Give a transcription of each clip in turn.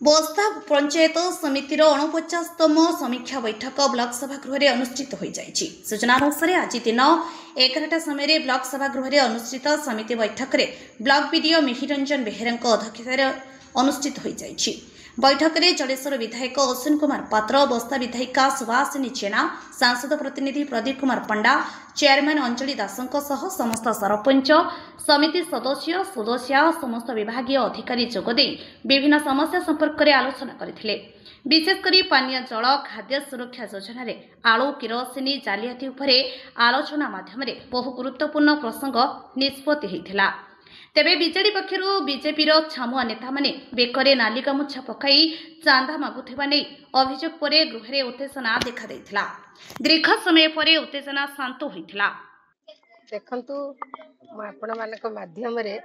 बस्ता पंचायत समितिर 49तम समीक्षा बैठक ब्लॉक सभागृह में अनुष्ठित हो जाइछि। सूचना अनुसार आज दिन 11टा समय ब्लॉक सभागृह में अनुष्ठित समिति बैठक में ब्लॉक बीडीओ मिहिर रंजन बेहेरा अध्यक्षतार अनुष्ठित हो जाइछि। बैठक में जडेश्वर विधायक अश्विन कुमार पात्र, बस्ता विधायिका सुभाषिनी जेना, सांसद प्रतिनिधि प्रदीप कुमार पंडा, चेयरमैन अंजलि दासों सह समस्त सरपंच, समिति सदस्य समस्त विभागीय अधिकारी जोगदे विभिन्न समस्या संपर्क में आलोचना करथिले। विशेषकर पानीय जल खाद्य सुरक्षा योजन आलू किरोसिनी जालियाती उपरे आलोचना माध्यम बहु गुरुत्वपूर्ण प्रसंग निष्पत्ति होता। तेबे बीजेडी पक्षरु बीजेपीर छामुआ नेता माने बेकरे नाली गामुछा पकाई चांदा मागुथिबा नै अभियोग परे गृहरे उत्तेजना देखा दैथिला। दीर्घ समय परे उत्तेजना शांत होइथिला। देखंतु आपण मानक माध्यम रे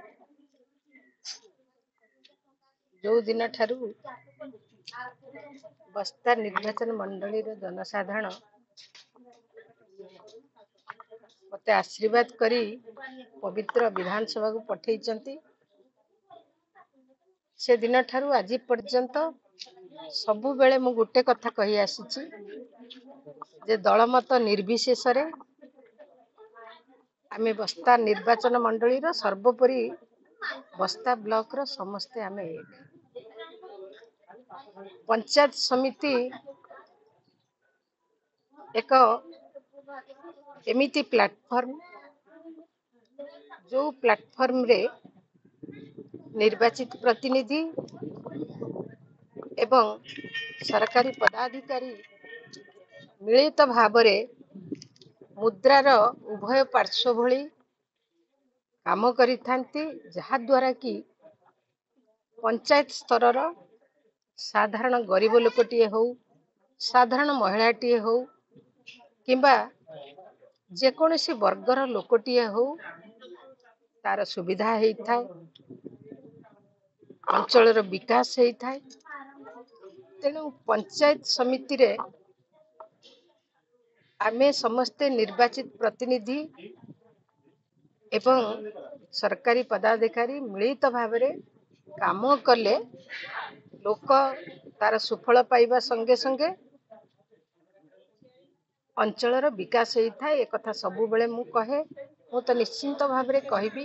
जो दिन ठारू बस्ता निर्वाचन मंडली रो जनसाधारण मते आशीर्वाद करी पवित्र विधानसभा को पठेइचंती, से दिन ठारू आज पर्यंत सबु बेले मु गुटे कथा कही आसीची जे दलमत निर्विशेष रे आमे बस्ता निर्वाचन मंडली रो सर्वोपरि बस्ता ब्लॉक रो समस्ते आमे पंचायत समिति एक एमिति प्लेटफॉर्म जो प्लेटफॉर्म रे निर्वाचित प्रतिनिधि एवं सरकारी पदाधिकारी मिलित भावरे मुद्रार उभय पार्श्व भली काम करिथांती, जहा द्वारा कि पंचायत स्तर साधारण गरीब लोकटीए हो, साधारण महिलाटीए हो किंबा जेकोसी वर्गर लोकटीए हो तार सुविधा होता है, अंचल विकास होता है। तेणु पंचायत समिति रे आमे समस्ते निर्वाचित प्रतिनिधि एवं सरकारी पदाधिकारी मिलित भावरे काम कले लोक तार सुफल पाइबा संगे संगे अंचलर विकास होता है। एक कथा सबु बेले मु कहे, मु तो निश्चिंत भावरे कहबी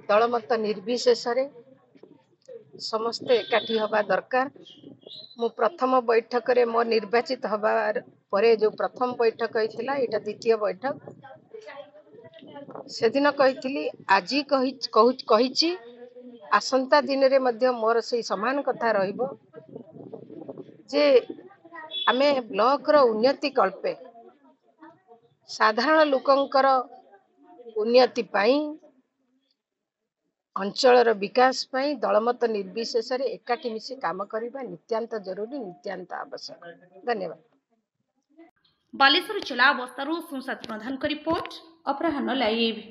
दलमत निर्विशेष रे समस्ते एकाठी हवा दरकार। मु प्रथम बैठक रे मो निर्वाचित हबार परे जो प्रथम बैठक होइथिला एटा द्वितीय बैठक, से दिन कहिथिली आज कहिछि आसंता दिन रे मध्य मोर से समान कथा रहिबो जे आमे ब्लॉक रो उन्नति कल्पे साधारण लोकंकर उन्नति पाई अंचलर विकास पाई दलमत निर्विशेष रे एकाठी मिसी काम करिबा नित्यांत जरूरी, नित्यांत आवश्यक। धन्यवाद। बालेश्वर जिला बस्तारू संसद प्रधान रिपोर्ट अपराह्न लाइव।